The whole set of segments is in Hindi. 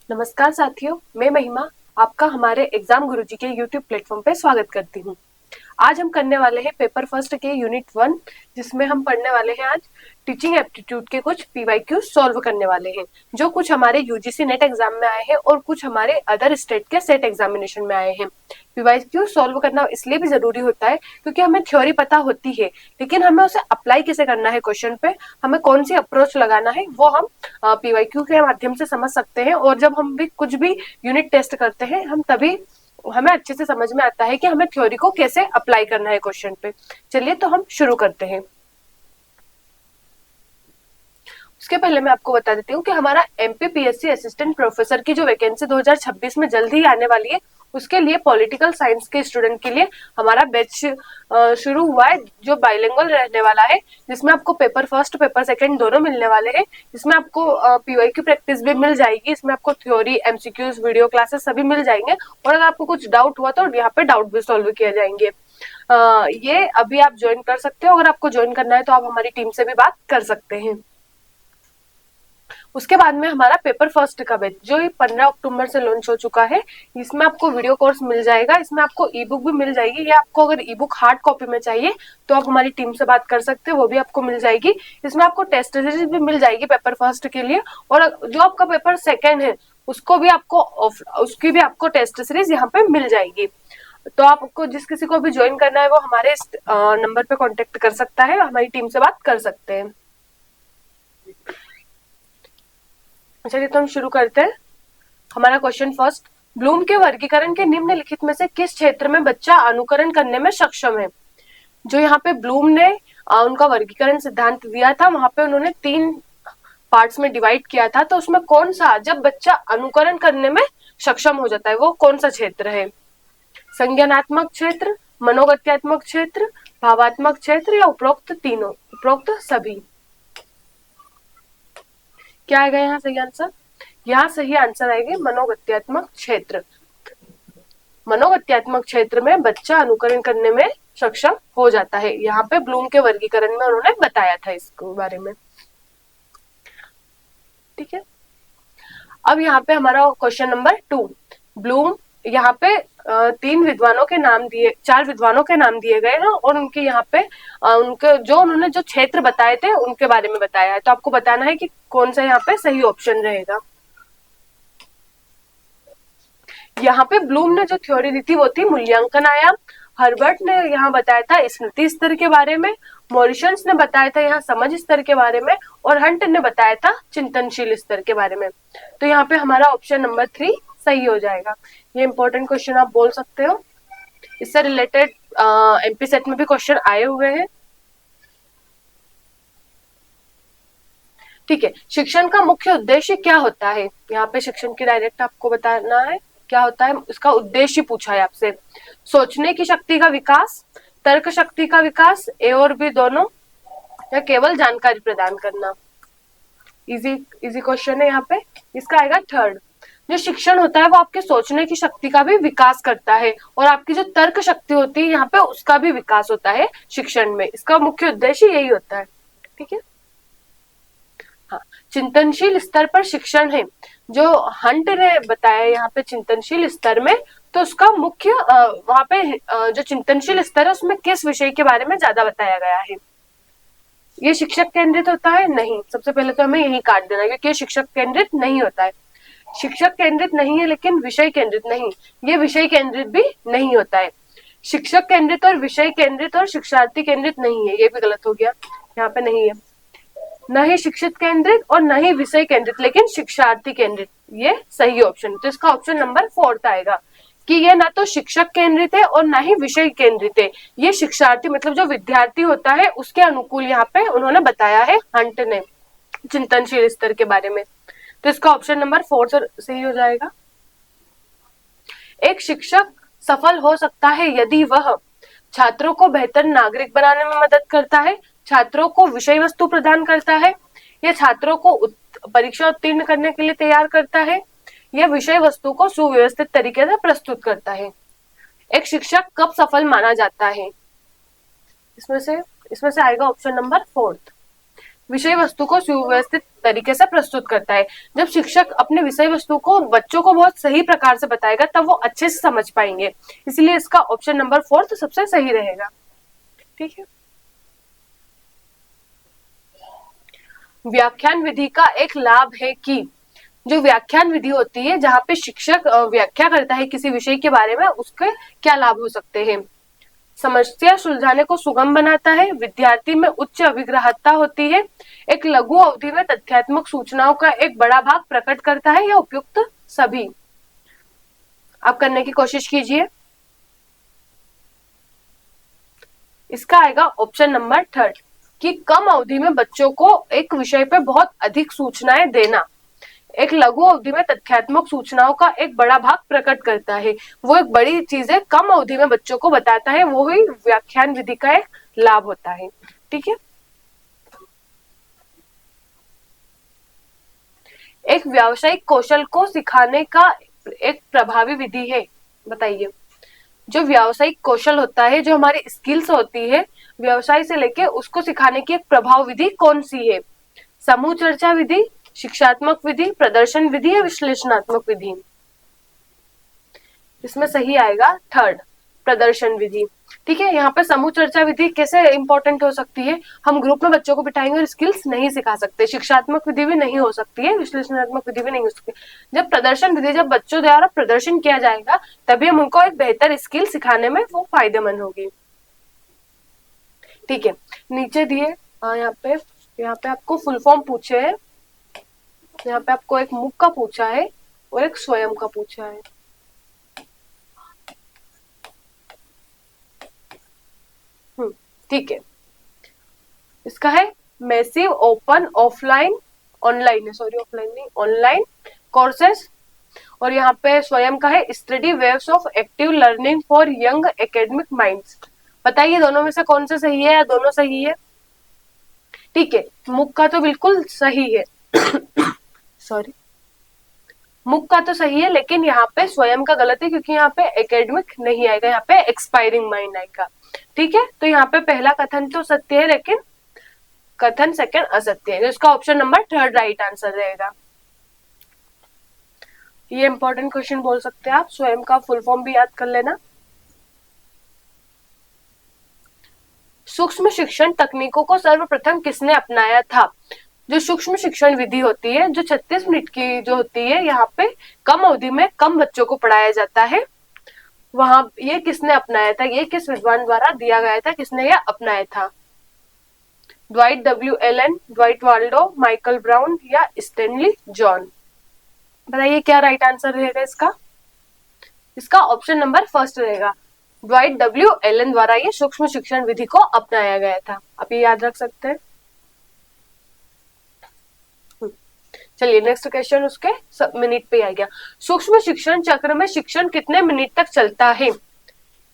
नमस्कार साथियों, मैं महिमा आपका हमारे एग्जाम गुरुजी के यूट्यूब प्लेटफॉर्म पे स्वागत करती हूँ। आज हम करने वाले हैं पेपर फर्स्ट के यूनिट 1, जिसमें हम पढ़ने वाले हैं आज टीचिंग एप्टीट्यूड के कुछ पीवाईक्यू सॉल्व करने वाले हैं, जो कुछ हमारे यूजीसी नेट एग्जाम में आए हैं और कुछ हमारे अदर स्टेट के सेट एग्जामिनेशन में आए हैं। पीवाईक्यू सॉल्व करना इसलिए भी जरूरी होता है क्योंकि हमें थ्योरी पता होती है, लेकिन हमें उसे अप्लाई कैसे करना है क्वेश्चन पे, हमें कौन सी अप्रोच लगाना है, वो हम पीवाईक्यू के माध्यम से समझ सकते हैं। और जब हम भी कुछ भी यूनिट टेस्ट करते हैं, हम तभी हमें अच्छे से समझ में आता है कि हमें थ्योरी को कैसे अप्लाई करना है क्वेश्चन पे। चलिए तो हम शुरू करते हैं। उसके पहले मैं आपको बता देती हूँ कि हमारा एमपीपीएससी असिस्टेंट प्रोफेसर की जो वैकेंसी 2026 में जल्द ही आने वाली है, उसके लिए पॉलिटिकल साइंस के स्टूडेंट के लिए हमारा बैच शुरू हुआ है, जो बाइलिंगुअल रहने वाला है, जिसमें आपको पेपर फर्स्ट पेपर सेकंड दोनों मिलने वाले हैं। इसमें आपको पीवाई की प्रैक्टिस भी मिल जाएगी, इसमें आपको थ्योरी, एमसीक्यूज, वीडियो क्लासेस सभी मिल जाएंगे। और अगर आपको कुछ डाउट हुआ तो यहाँ पे डाउट भी सॉल्व किए जाएंगे। ये अभी आप ज्वाइन कर सकते हो। अगर आपको ज्वाइन करना है तो आप हमारी टीम से भी बात कर सकते हैं। उसके बाद में हमारा पेपर फर्स्ट का बैच, जो 15 अक्टूबर से लॉन्च हो चुका है, इसमें आपको वीडियो कोर्स मिल जाएगा, इसमें आपको ई बुक भी मिल जाएगी, या आपको अगर ई बुक हार्ड कॉपी में चाहिए तो आप हमारी टीम से बात कर सकते हो, वो भी आपको मिल जाएगी। इसमें आपको टेस्ट सीरीज भी मिल जाएगी पेपर फर्स्ट के लिए, और जो आपका पेपर सेकेंड है उसको भी आपको उसकी भी आपको टेस्ट सीरीज यहाँ पे मिल जाएगी। तो आपको जिस किसी को भी ज्वाइन करना है वो हमारे इस नंबर पे कांटेक्ट कर सकता है, हमारी टीम से बात कर सकते हैं। चलिए तो हम शुरू करते हैं। हमारा क्वेश्चन फर्स्ट, ब्लूम के वर्गीकरण के निम्नलिखित में से किस क्षेत्र में बच्चा अनुकरण करने में सक्षम है? जो यहाँ पे ब्लूम ने उनका वर्गीकरण सिद्धांत दिया था, वहां पे उन्होंने 3 पार्ट्स में डिवाइड किया था, तो उसमें कौन सा जब बच्चा अनुकरण करने में सक्षम हो जाता है वो कौन सा क्षेत्र है? संज्ञानात्मक क्षेत्र, मनोगत्यात्मक क्षेत्र, भावात्मक क्षेत्र, या उपरोक्त तीनों, उपरोक्त सभी? क्या आएगा यहाँ सही आंसर? यहाँ सही आंसर आएगा मनोगत्यात्मक क्षेत्र। मनोगत्यात्मक क्षेत्र में बच्चा अनुकरण करने में सक्षम हो जाता है। यहाँ पे ब्लूम के वर्गीकरण में उन्होंने बताया था इसके बारे में। ठीक है, अब यहाँ पे हमारा क्वेश्चन नंबर 2, ब्लूम यहाँ पे 3 विद्वानों के नाम दिए, 4 विद्वानों के नाम दिए गए हैं, और उनके यहाँ पे उनके जो उन्होंने जो क्षेत्र बताए थे उनके बारे में बताया है। तो आपको बताना है कि कौन सा यहाँ पे सही ऑप्शन रहेगा। यहाँ पे ब्लूम ने जो थ्योरी दी थी वो थी मूल्यांकन आयाम, हर्बर्ट ने यहाँ बताया था स्मृति स्तर के बारे में, मॉरिशंस ने बताया था यहाँ समझ स्तर के बारे में, और हंट ने बताया था चिंतनशील स्तर के बारे में। तो यहाँ पे हमारा ऑप्शन नंबर 3 सही हो जाएगा। ये इंपॉर्टेंट क्वेश्चन आप बोल सकते हो, इससे रिलेटेड एमपी सेट में भी क्वेश्चन आए हुए हैं। ठीक है, शिक्षण का मुख्य उद्देश्य क्या होता है? यहाँ पे शिक्षण की डायरेक्ट आपको बताना है क्या होता है, उसका उद्देश्य पूछा है आपसे। सोचने की शक्ति का विकास, तर्क शक्ति का विकास, ए और बी दोनों, या केवल जानकारी प्रदान करना? इजी इजी क्वेश्चन है यहाँ पे। इसका आएगा थर्ड। जो शिक्षण होता है वो आपके सोचने की शक्ति का भी विकास करता है, और आपकी जो तर्क शक्ति होती है यहाँ पे उसका भी विकास होता है शिक्षण में। इसका मुख्य उद्देश्य यही होता है। ठीक है, हाँ, चिंतनशील स्तर पर शिक्षण है, जो हंट ने बताया यहाँ पे चिंतनशील स्तर में, तो उसका मुख्य वहां पे जो चिंतनशील स्तर है उसमें किस विषय के बारे में ज्यादा बताया गया है? ये शिक्षक केंद्रित होता है? नहीं, सबसे पहले तो हमें यही काट देना, क्योंकि ये शिक्षक केंद्रित नहीं होता है। शिक्षक केंद्रित नहीं है, लेकिन विषय केंद्रित नहीं, ये विषय केंद्रित भी नहीं होता है। शिक्षक केंद्रित और विषय केंद्रित और शिक्षार्थी केंद्रित नहीं है, ये भी गलत हो गया, यहाँ पे नहीं है। न ही शिक्षित केंद्रित और न ही विषय केंद्रित, लेकिन शिक्षार्थी केंद्रित, ये सही ऑप्शन है। तो इसका ऑप्शन नंबर 4 आएगा कि ये ना तो शिक्षक केंद्रित है और ना ही विषय केंद्रित है, ये शिक्षार्थी मतलब जो विद्यार्थी होता है उसके अनुकूल यहाँ पे उन्होंने बताया है हंट ने चिंतनशील स्तर के बारे में। तो इसका ऑप्शन नंबर 4 सही हो जाएगा। एक शिक्षक सफल हो सकता है यदि वह छात्रों को बेहतर नागरिक बनाने में मदद करता है, छात्रों को विषय वस्तु प्रदान करता है, या छात्रों को परीक्षा उत्तीर्ण करने के लिए तैयार करता है, या विषय वस्तु को सुव्यवस्थित तरीके से प्रस्तुत करता है। एक शिक्षक कब सफल माना जाता है? इसमें से आएगा ऑप्शन नंबर 4। विषय वस्तु को सुव्यवस्थित तरीके से प्रस्तुत करता है। जब शिक्षक अपने विषय वस्तु को बच्चों को बहुत सही प्रकार से बताएगा तब वो अच्छे से समझ पाएंगे। इसलिए इसका ऑप्शन नंबर 4 तो सबसे सही रहेगा। ठीक है। व्याख्यान विधि का एक लाभ है कि जो व्याख्यान विधि होती है जहाँ पे शिक्षक व्याख्या करता है किसी विषय के बारे में, उसके क्या लाभ हो सकते हैं। समस्या सुलझाने को सुगम बनाता है, विद्यार्थी में उच्च अभिग्राह्यता होती है, एक लघु अवधि में तथ्यात्मक सूचनाओं का एक बड़ा भाग प्रकट करता है, या उपयुक्त सभी। आप करने की कोशिश कीजिए। इसका आएगा ऑप्शन नंबर 3 कि कम अवधि में बच्चों को एक विषय पे बहुत अधिक सूचनाएं देना, एक लघु अवधि में तथ्यात्मक सूचनाओं का एक बड़ा भाग प्रकट करता है। वो एक बड़ी चीजें कम अवधि में बच्चों को बताता है, वो ही व्याख्यान विधि का एक लाभ होता है। ठीक है। एक व्यावसायिक कौशल को सिखाने का एक प्रभावी विधि है, बताइए। जो व्यावसायिक कौशल होता है, जो हमारी स्किल्स होती है व्यवसाय से लेके, उसको सिखाने की एक प्रभाव विधि कौन सी है। समूह चर्चा विधि, शिक्षात्मक विधि, प्रदर्शन विधि या विश्लेषणात्मक विधि। इसमें सही आएगा 3 प्रदर्शन विधि। ठीक है। यहाँ पे समूह चर्चा विधि कैसे इंपॉर्टेंट हो सकती है, हम ग्रुप में बच्चों को बिठाएंगे और स्किल्स नहीं सिखा सकते। शिक्षात्मक विधि भी नहीं हो सकती है, विश्लेषणात्मक विधि भी नहीं हो सकती। जब प्रदर्शन विधि, जब बच्चों द्वारा प्रदर्शन किया जाएगा तभी हम उनको एक बेहतर स्किल सिखाने में वो फायदेमंद होगी। ठीक है। नीचे दिए यहाँ पे आपको फुल फॉर्म पूछे है, यहाँ पे आपको एक मुक का पूछा है और एक स्वयं का पूछा है। ठीक है। इसका है मैसिव ओपन ऑफलाइन, ऑनलाइन है, सॉरी ऑफलाइन नहीं, ऑनलाइन कोर्सेस। और यहाँ पे स्वयं का है study waves of active learning for young academic minds. बताइए दोनों में से कौन सा सही है या दोनों सही है। ठीक है। मुक का तो बिल्कुल सही है सॉरी, मुक का तो सही है, लेकिन यहाँ पे स्वयं का गलत है क्योंकि यहाँ पे एकेडमिक नहीं आएगा, यहाँ पे एक्सपायरिंग माइंड आएगा। ठीक है। तो यहाँ पे पहला कथन तो सत्य है लेकिन कथन सेकंड असत्य है, तो इसका ऑप्शन नंबर 3 राइट आंसर रहेगा। ये इंपॉर्टेंट क्वेश्चन बोल सकते हैं आप, स्वयं का फुल फॉर्म भी याद कर लेना। सूक्ष्म शिक्षण तकनीकों को सर्वप्रथम किसने अपनाया था। जो सूक्ष्म शिक्षण विधि होती है, जो 36 मिनट की जो होती है, यहाँ पे कम अवधि में कम बच्चों को पढ़ाया जाता है, वहां ये किसने अपनाया था, ये किस विद्वान द्वारा दिया गया था, किसने यह अपनाया था। Dwight W Allen, Dwight Waldo, Michael Brown या स्टैनली जॉन। बताइए क्या राइट आंसर रहेगा इसका। इसका ऑप्शन नंबर 1 रहेगा, ड्वाइट डब्ल्यू एलन द्वारा ये सूक्ष्म शिक्षण विधि को अपनाया गया था। आप ये याद रख सकते हैं। चलिए नेक्स्ट क्वेश्चन उसके मिनट पे आ गया। सूक्ष्म शिक्षण चक्र में शिक्षण कितने मिनट तक चलता है।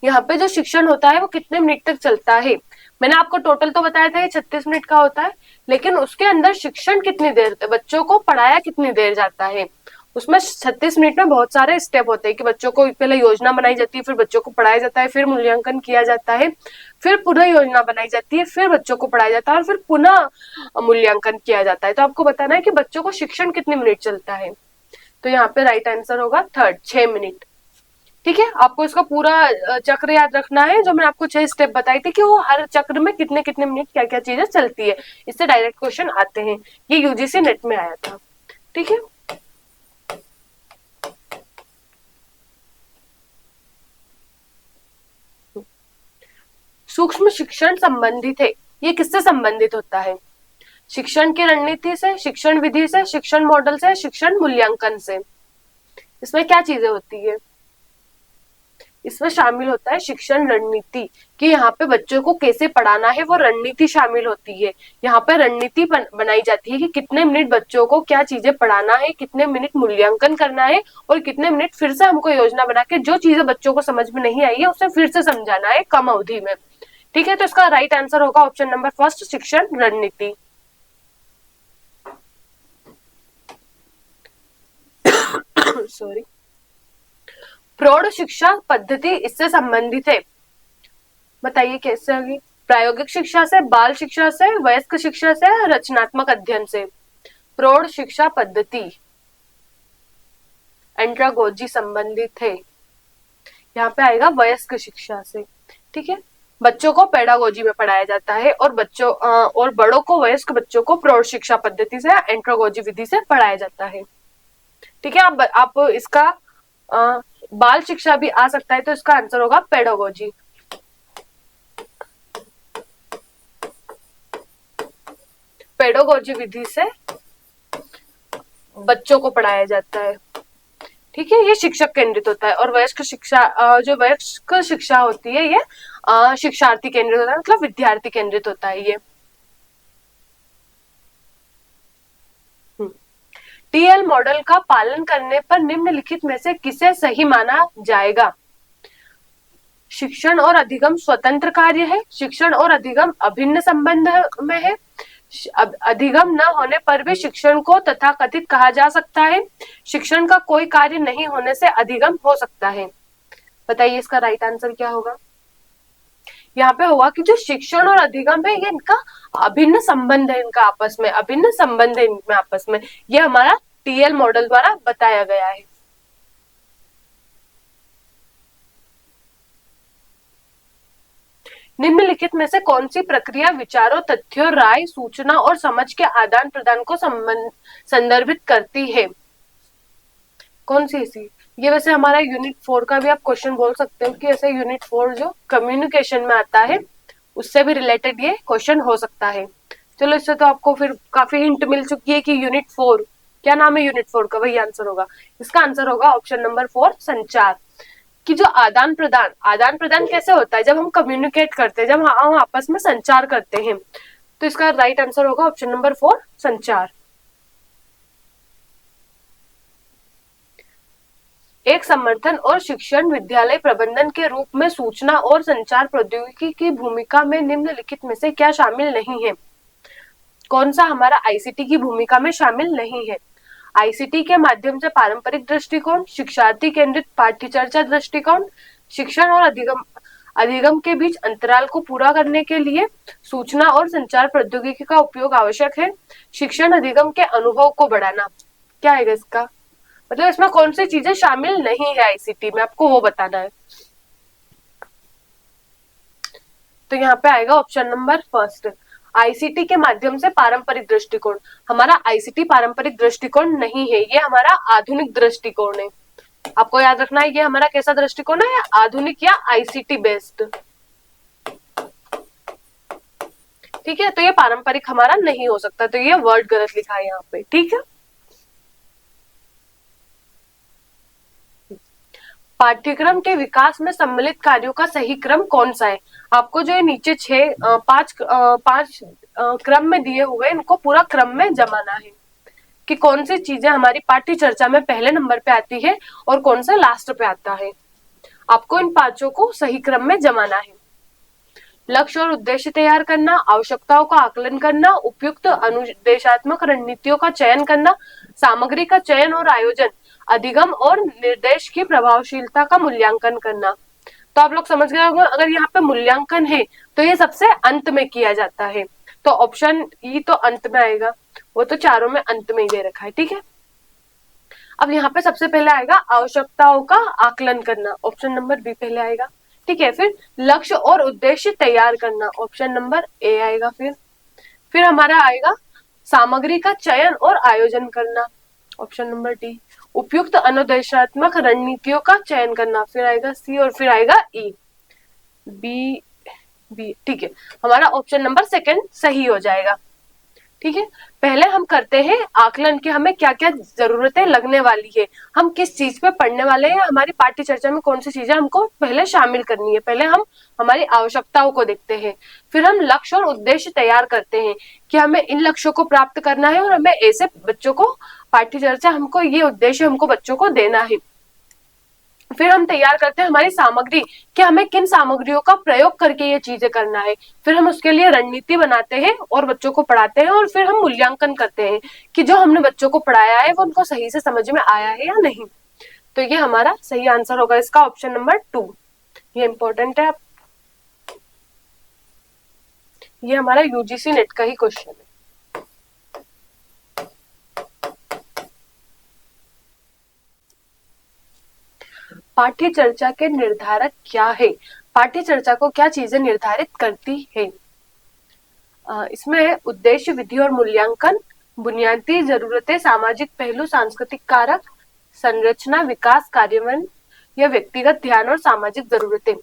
यहाँ पे जो शिक्षण होता है वो कितने मिनट तक चलता है। मैंने आपको टोटल तो बताया था ये 36 मिनट का होता है, लेकिन उसके अंदर शिक्षण कितनी देर, बच्चों को पढ़ाया कितनी देर जाता है। उसमें 36 मिनट में बहुत सारे स्टेप होते हैं कि बच्चों को पहले योजना बनाई जाती है, फिर बच्चों को पढ़ाया जाता है, फिर मूल्यांकन किया जाता है, फिर पुनः योजना बनाई जाती है, फिर बच्चों को पढ़ाया जाता है और फिर पुनः मूल्यांकन किया जाता है। तो आपको बताना है कि बच्चों को शिक्षण कितने मिनट चलता है। तो यहाँ पे राइट आंसर होगा 3 6 मिनट। ठीक है। आपको इसका पूरा चक्र याद रखना है, जो मैंने आपको 6 स्टेप बताई थी कि वो हर चक्र में कितने कितने मिनट क्या क्या चीजें चलती है। इससे डायरेक्ट क्वेश्चन आते हैं, ये यूजीसी नेट में आया था। ठीक है। सूक्ष्म शिक्षण संबंधित है, ये किससे संबंधित होता है। शिक्षण की रणनीति से, शिक्षण विधि से, शिक्षण मॉडल से, शिक्षण मूल्यांकन से। इसमें क्या चीजें होती है। इसमें शामिल होता है शिक्षण रणनीति, कि यहाँ पे बच्चों को कैसे पढ़ाना है, वो रणनीति शामिल होती है। यहाँ पे रणनीति बनाई जाती है कि कितने मिनट बच्चों को क्या चीजें पढ़ाना है, कितने मिनट मूल्यांकन करना है और कितने मिनट फिर से हमको योजना बना के जो चीजें बच्चों को समझ में नहीं आई है उसे फिर से समझाना है कम अवधि में। ठीक है। तो इसका राइट आंसर होगा ऑप्शन नंबर 1 शिक्षण रणनीति। सॉरी। प्रौढ़ शिक्षा पद्धति इससे संबंधित है, बताइए कैसे होगी। प्रायोगिक शिक्षा से, बाल शिक्षा से, वयस्क शिक्षा से, रचनात्मक अध्ययन से। प्रौढ़ शिक्षा पद्धति एंड्रागोजी संबंधित है। यहाँ पे आएगा वयस्क शिक्षा से। ठीक है, बच्चों को पेडागोजी में पढ़ाया जाता है और और बड़ों को, वयस्क बच्चों को प्रौढ़ शिक्षा पद्धति से एंड्रागोजी विधि से पढ़ाया जाता है। ठीक है, आप इसका बाल शिक्षा भी आ सकता है, तो इसका आंसर होगा पेडागोजी। पेडागोजी विधि से बच्चों को पढ़ाया जाता है। ठीक है, ये शिक्षक केंद्रित होता है। और वयस्क शिक्षा, जो वयस्क शिक्षा होती है, ये शिक्षार्थी केंद्रित होता है, मतलब विद्यार्थी केंद्रित होता है ये। टीएल मॉडल का पालन करने पर निम्नलिखित में से किसे सही माना जाएगा? शिक्षण और अधिगम स्वतंत्र कार्य है, शिक्षण और अधिगम अभिन्न संबंध में है, अधिगम न होने पर भी शिक्षण को तथाकथित कहा जा सकता है, शिक्षण का कोई कार्य नहीं होने से अधिगम हो सकता है। बताइए इसका राइट आंसर क्या होगा? यहाँ पे होगा कि जो शिक्षण और अधिगम है, ये इनका अभिन्न संबंध है, इनका आपस में अभिन्न संबंध है इनमें आपस में। ये हमारा टीएल मॉडल द्वारा बताया गया है। निम्नलिखित में से कौन सी प्रक्रिया विचारों, तथ्यों, राय, सूचना और समझ के आदान प्रदान को संदर्भित करती है? कौन सी ऐसी? ये वैसे हमारा यूनिट 4 का भी आप क्वेश्चन बोल सकते हो कि ऐसे यूनिट 4 जो कम्युनिकेशन में आता है, उससे भी रिलेटेड ये क्वेश्चन हो सकता है। चलो, इससे तो आपको फिर काफी हिंट मिल चुकी है कि यूनिट 4 क्या नाम है, यूनिट 4 का वही आंसर होगा। इसका आंसर होगा ऑप्शन नंबर 4, संचार। कि जो आदान प्रदान कैसे होता है? जब हम कम्युनिकेट करते हैं, जब हम आपस में संचार करते हैं। तो इसका राइट आंसर होगा ऑप्शन नंबर 4, संचार। एक समर्थन और शिक्षण विद्यालय प्रबंधन के रूप में सूचना और संचार प्रौद्योगिकी की भूमिका में निम्नलिखित में से क्या शामिल नहीं है? कौन सा हमारा आईसीटी की भूमिका में शामिल नहीं है? आईसीटी के माध्यम से पारंपरिक दृष्टिकोण, शिक्षार्थी केंद्रित पाठ्य चर्चा दृष्टिकोण, शिक्षण और अधिगम के बीच अंतराल को पूरा करने के लिए सूचना और संचार प्रौद्योगिकी का उपयोग आवश्यक है, शिक्षण अधिगम के अनुभव को बढ़ाना। क्या आएगा इसका मतलब? इसमें कौन सी चीजें शामिल नहीं है आईसीटी में, आपको वो बताना है। तो यहाँ पे आएगा ऑप्शन नंबर फर्स्ट, आईसीटी के माध्यम से पारंपरिक दृष्टिकोण। हमारा आईसीटी पारंपरिक दृष्टिकोण नहीं है, ये हमारा आधुनिक दृष्टिकोण है। आपको याद रखना है, ये हमारा कैसा दृष्टिकोण है? आधुनिक या आईसीटी बेस्ड। ठीक है, तो ये पारंपरिक हमारा नहीं हो सकता, तो ये वर्ड गलत लिखा है यहाँ पे। ठीक है, पाठ्यक्रम के विकास में सम्मिलित कार्यों का सही क्रम कौन सा है? आपको जो नीचे पांच क्रम में दिए हुए, इनको पूरा क्रम में जमाना है कि कौन सी चीजें हमारी पाठ्य चर्चा में पहले नंबर पे आती है और कौन सा लास्ट पे आता है। आपको इन पांचों को सही क्रम में जमाना है। लक्ष्य और उद्देश्य तैयार करना, आवश्यकताओं का आकलन करना, उपयुक्त अनुदेशात्मक रणनीतियों का चयन करना, सामग्री का चयन और आयोजन, अधिगम और निर्देश की प्रभावशीलता का मूल्यांकन करना। तो आप लोग समझ गए होंगे, अगर यहाँ पे मूल्यांकन है तो ये सबसे अंत में किया जाता है, तो ऑप्शन ई तो अंत में आएगा, वो तो चारों में अंत में ही दे रखा है। ठीक है, अब यहाँ पे सबसे पहले आएगा आवश्यकताओं का आकलन करना, ऑप्शन नंबर बी पहले आएगा। ठीक है, फिर लक्ष्य और उद्देश्य तैयार करना, ऑप्शन नंबर ए आएगा। फिर हमारा आएगा सामग्री का चयन और आयोजन करना, ऑप्शन नंबर डी। उपयुक्त अनुदेशात्मक रणनीतियों का चयन करना, फिर आएगा सी, और फिर आएगा ई, बी बी। ठीक है, हमारा ऑप्शन नंबर सेकंड सही हो जाएगा। ठीक है, पहले हम करते हैं आकलन कि हमें क्या क्या जरूरतें लगने वाली है, हम किस चीज पे पढ़ने वाले हैं, हमारी पाठ्य चर्चा में कौन सी चीजें हमको पहले शामिल करनी है। पहले हम हमारी आवश्यकताओं को देखते हैं, फिर हम लक्ष्य और उद्देश्य तैयार करते हैं कि हमें इन लक्ष्यों को प्राप्त करना है और हमें ऐसे बच्चों को पाठ्य चर्चा, हमको ये उद्देश्य हमको बच्चों को देना है। फिर हम तैयार करते हैं हमारी सामग्री कि हमें किन सामग्रियों का प्रयोग करके ये चीजें करना है। फिर हम उसके लिए रणनीति बनाते हैं और बच्चों को पढ़ाते हैं, और फिर हम मूल्यांकन करते हैं कि जो हमने बच्चों को पढ़ाया है वो उनको सही से समझ में आया है या नहीं। तो ये हमारा सही आंसर होगा इसका ऑप्शन नंबर 2। ये इंपॉर्टेंट है। ये हमारा यूजीसी नेट का ही क्वेश्चन है। पाठ्य चर्चा के निर्धारक क्या है? पाठ्य चर्चा को क्या चीजें निर्धारित करती है? इसमें उद्देश्य, विधि और मूल्यांकन, बुनियादी जरूरतें, सामाजिक पहलू, सांस्कृतिक कारक, संरचना, विकास, कार्यान्वयन या व्यक्तिगत ध्यान और सामाजिक जरूरतें।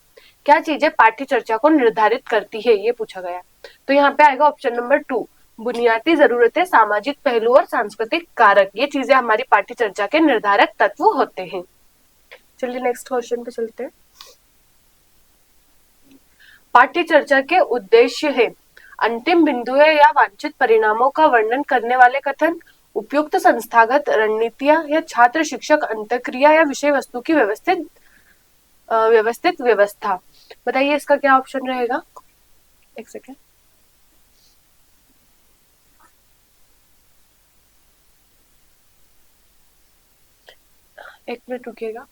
क्या चीजें पाठ्य चर्चा को निर्धारित करती है, ये पूछा गया। तो यहाँ पे आएगा ऑप्शन नंबर 2, बुनियादी जरूरतें, सामाजिक पहलू और सांस्कृतिक कारक। ये चीजें हमारी पाठ्य चर्चा के निर्धारक तत्व होते हैं। चलिए नेक्स्ट क्वेश्चन पे चलते हैं। पाठ्य चर्चा के उद्देश्य है अंतिम बिंदुओं या वांछित परिणामों का वर्णन करने वाले कथन, उपयुक्त संस्थागत रणनीतियां या छात्र शिक्षक अंतःक्रिया या विषय वस्तु की व्यवस्थित व्यवस्था। बताइए इसका क्या ऑप्शन रहेगा? एक सेकेंड। एक मिनट रुकिएगा।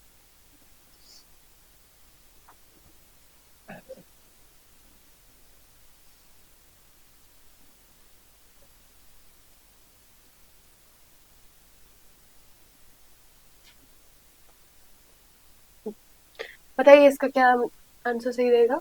बताइए इसका क्या आंसर सही रहेगा?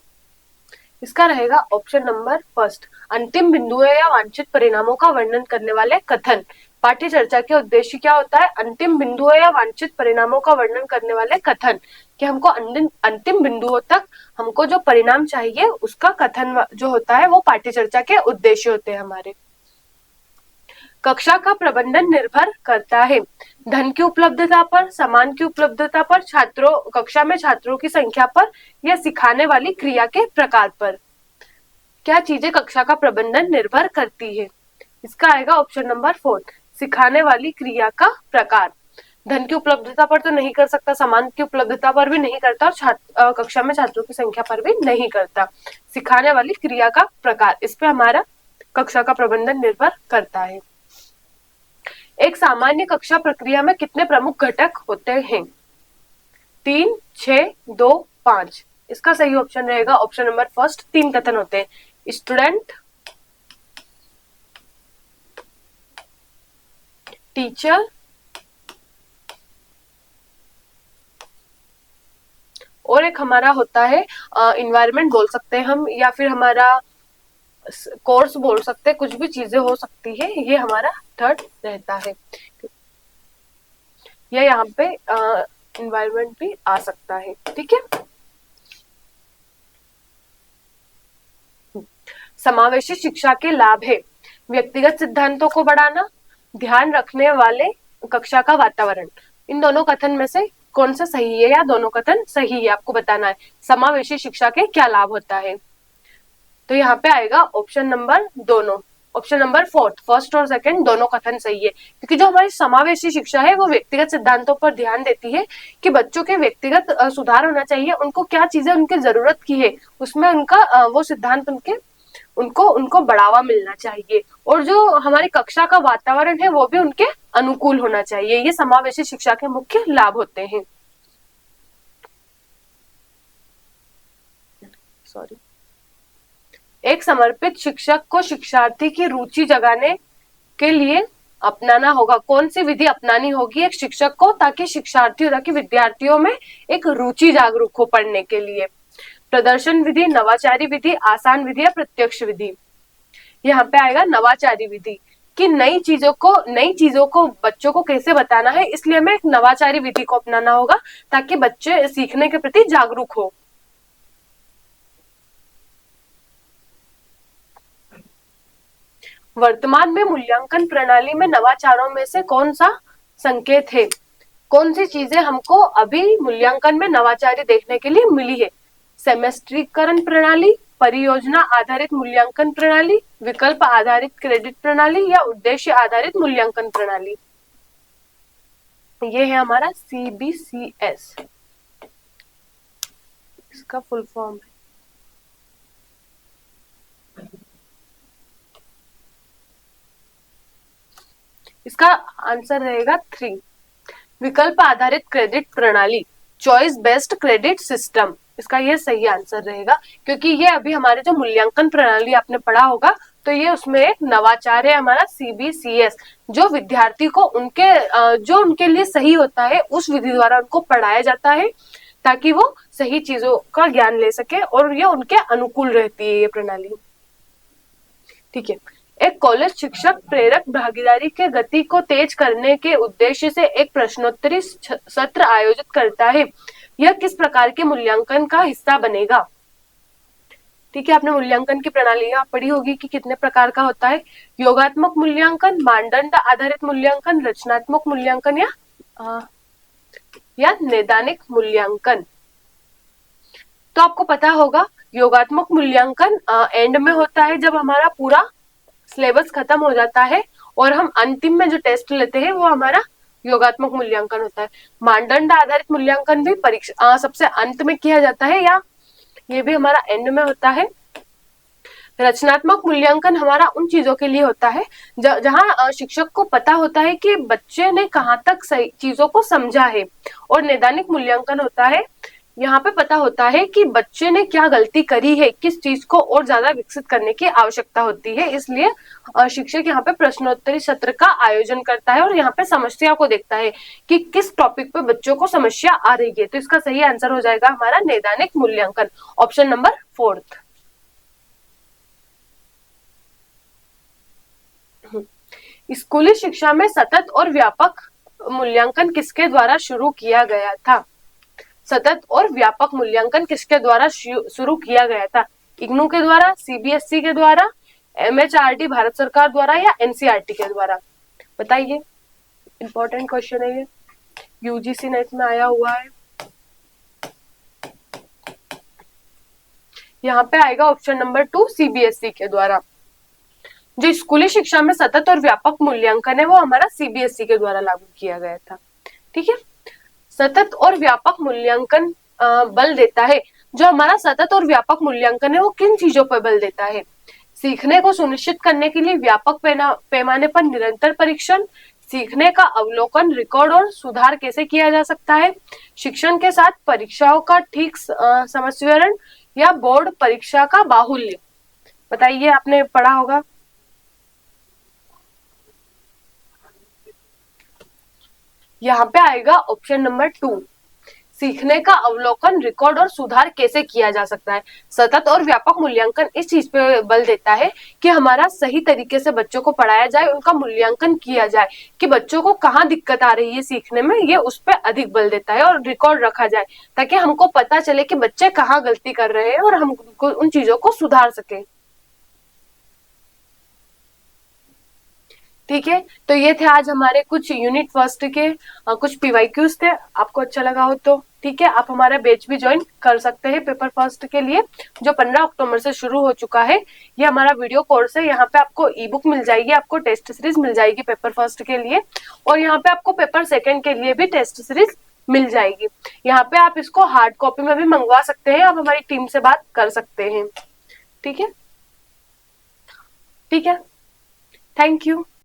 इसका रहेगा ऑप्शन नंबर फर्स्ट, अंतिम बिंदुओं या वांछित परिणामों का वर्णन करने वाले कथन। पाठ्य चर्चा के उद्देश्य क्या होता है? अंतिम बिंदुओं या वांछित परिणामों का वर्णन करने वाले कथन, कि हमको अंतिम बिंदुओं तक हमको जो परिणाम चाहिए उसका कथन जो होता है वो पाठ्य चर्चा के उद्देश्य होते हैं हमारे। कक्षा का प्रबंधन निर्भर करता है धन की उपलब्धता पर, सामान की उपलब्धता पर, कक्षा में छात्रों की संख्या पर या सिखाने वाली क्रिया के प्रकार पर। क्या चीजें कक्षा का प्रबंधन निर्भर करती है? इसका आएगा ऑप्शन नंबर 4, सिखाने वाली क्रिया का प्रकार। धन की उपलब्धता पर तो नहीं कर सकता, सामान की उपलब्धता पर भी नहीं करता और कक्षा में छात्रों की संख्या पर भी नहीं करता। सिखाने वाली क्रिया का प्रकार, इस पे हमारा कक्षा का प्रबंधन निर्भर करता है। एक सामान्य कक्षा प्रक्रिया में कितने प्रमुख घटक होते हैं? 3, 6, 2, 5। इसका सही ऑप्शन रहेगा ऑप्शन नंबर फर्स्ट, 3 कथन होते हैं। स्टूडेंट, टीचर और एक हमारा होता है इन्वायरमेंट बोल सकते हैं हम, या फिर हमारा कोर्स बोल सकते हैं, कुछ भी चीजें हो सकती है। ये हमारा थर्ड रहता है, या यहाँ पे इन्वायरमेंट भी आ सकता है। ठीक है। समावेशी शिक्षा के लाभ है व्यक्तिगत सिद्धांतों को बढ़ाना, ध्यान रखने वाले कक्षा का वातावरण। इन दोनों कथन में से कौन सा सही है या दोनों कथन सही है, आपको बताना है। समावेशी शिक्षा के क्या लाभ होता है? तो यहाँ पे आएगा ऑप्शन नंबर दोनों, ऑप्शन नंबर 4, फर्स्ट और सेकंड दोनों कथन सही है। क्योंकि जो हमारी समावेशी शिक्षा है वो व्यक्तिगत सिद्धांतों पर ध्यान देती है कि बच्चों के व्यक्तिगत सुधार होना चाहिए, उनको क्या चीजें उनकी जरूरत की है उसमें उनका वो सिद्धांत उनको बढ़ावा मिलना चाहिए, और जो हमारी कक्षा का वातावरण है वो भी उनके अनुकूल होना चाहिए। ये समावेशी शिक्षा के मुख्य लाभ होते हैं। सॉरी। एक समर्पित शिक्षक को शिक्षार्थी की रुचि जगाने के लिए अपनाना होगा। कौन सी विधि अपनानी होगी एक शिक्षक को, ताकि विद्यार्थियों में एक रुचि जागरूक हो पढ़ने के लिए? प्रदर्शन विधि, नवाचारी विधि, आसान विधि या प्रत्यक्ष विधि? यहाँ पे आएगा नवाचारी विधि, कि नई चीजों को बच्चों को कैसे बताना है, इसलिए हमें एक नवाचारी विधि को अपनाना होगा ताकि बच्चे सीखने के प्रति जागरूक हो। वर्तमान में मूल्यांकन प्रणाली में नवाचारों में से कौन सा संकेत है? कौन सी चीजें हमको अभी मूल्यांकन में नवाचारी देखने के लिए मिली है? सेमेस्ट्रीकरण प्रणाली, परियोजना आधारित मूल्यांकन प्रणाली, विकल्प आधारित क्रेडिट प्रणाली या उद्देश्य आधारित मूल्यांकन प्रणाली? ये है हमारा CBCS, इसका फुल फॉर्म है। इसका आंसर रहेगा 3, विकल्प आधारित क्रेडिट प्रणाली, चॉइस बेस्ड क्रेडिट सिस्टम। इसका ये सही आंसर रहेगा, क्योंकि ये अभी हमारे जो मूल्यांकन प्रणाली आपने पढ़ा होगा तो ये उसमें एक नवाचार है हमारा CBCS, जो विद्यार्थी को उनके जो उनके लिए सही होता है उस विधि द्वारा उनको पढ़ाया जाता है ताकि वो सही चीजों का ज्ञान ले सके, और ये उनके अनुकूल रहती है ये प्रणाली। ठीक है। एक कॉलेज शिक्षक प्रेरक भागीदारी के गति को तेज करने के उद्देश्य से एक प्रश्नोत्तरी सत्र आयोजित करता है। यह किस प्रकार के मूल्यांकन का हिस्सा बनेगा? ठीक है, आपने मूल्यांकन की प्रणाली पढ़ी होगी कि कितने प्रकार का होता है। योगात्मक मूल्यांकन, मानदंड आधारित मूल्यांकन, रचनात्मक मूल्यांकन या नैदानिक मूल्यांकन। तो आपको पता होगा योगात्मक मूल्यांकन एंड में होता है, जब हमारा पूरा सिलेबस खत्म हो जाता है और हम अंतिम में जो टेस्ट लेते हैं वो हमारा योगात्मक मूल्यांकन होता है। मानदंड आधारित मूल्यांकन भी परीक्षा सबसे अंत में किया जाता है, या ये भी हमारा एंड में होता है। रचनात्मक मूल्यांकन हमारा उन चीजों के लिए होता है जहां शिक्षक को पता होता है कि बच्चे ने कहाँ तक सही चीजों को समझा है। और नैदानिक मूल्यांकन होता है, यहाँ पे पता होता है कि बच्चे ने क्या गलती करी है, किस चीज को और ज्यादा विकसित करने की आवश्यकता होती है। इसलिए शिक्षक यहाँ पे प्रश्नोत्तरी सत्र का आयोजन करता है और यहाँ पे समस्या को देखता है कि किस टॉपिक पे बच्चों को समस्या आ रही है। तो इसका सही आंसर हो जाएगा हमारा नैदानिक मूल्यांकन, ऑप्शन नंबर 4। स्कूली शिक्षा में सतत और व्यापक मूल्यांकन किसके द्वारा शुरू किया गया था? सतत और व्यापक मूल्यांकन किसके द्वारा शुरू किया गया था? इग्नू के द्वारा, CBSE के द्वारा, MHRD भारत सरकार द्वारा, या NCERT के द्वारा? बताइए, इंपॉर्टेंट क्वेश्चन है ये, UGC नेट में आया हुआ है। यहाँ पे आएगा ऑप्शन नंबर 2 CBSE के द्वारा। जो स्कूली शिक्षा में सतत और व्यापक मूल्यांकन है वो हमारा CBSE के द्वारा लागू किया गया था। ठीक है, सतत और व्यापक मूल्यांकन बल देता है। जो हमारा सतत और व्यापक मूल्यांकन है वो किन चीजों पर बल देता है? सीखने को सुनिश्चित करने के लिए व्यापक पैमाने पर निरंतर परीक्षण, सीखने का अवलोकन, रिकॉर्ड और सुधार कैसे किया जा सकता है, शिक्षण के साथ परीक्षाओं का ठीक समन्वयन, या बोर्ड परीक्षा का बाहुल्य? बताइए, आपने पढ़ा होगा। यहाँ पे आएगा ऑप्शन नंबर 2, सीखने का अवलोकन, रिकॉर्ड और सुधार कैसे किया जा सकता है। सतत और व्यापक मूल्यांकन इस चीज पे बल देता है कि हमारा सही तरीके से बच्चों को पढ़ाया जाए, उनका मूल्यांकन किया जाए कि बच्चों को कहाँ दिक्कत आ रही है सीखने में, ये उस पर अधिक बल देता है, और रिकॉर्ड रखा जाए ताकि हमको पता चले कि बच्चे कहाँ गलती कर रहे हैं और हम उन चीजों को सुधार सके। ठीक है, तो ये थे आज हमारे कुछ यूनिट फर्स्ट के कुछ PYQs थे। आपको अच्छा लगा हो तो ठीक है, आप हमारा बैच भी ज्वाइन कर सकते हैं पेपर फर्स्ट के लिए, जो 15 अक्टूबर से शुरू हो चुका है। ये हमारा वीडियो कोर्स है, यहाँ पे आपको ई-बुक मिल जाएगी, आपको टेस्ट सीरीज मिल जाएगी पेपर फर्स्ट के लिए, और यहाँ पे आपको पेपर सेकेंड के लिए भी टेस्ट सीरीज मिल जाएगी। यहाँ पे आप इसको हार्ड कॉपी में भी मंगवा सकते हैं, आप हमारी टीम से बात कर सकते हैं। ठीक है, ठीक है, थैंक यू।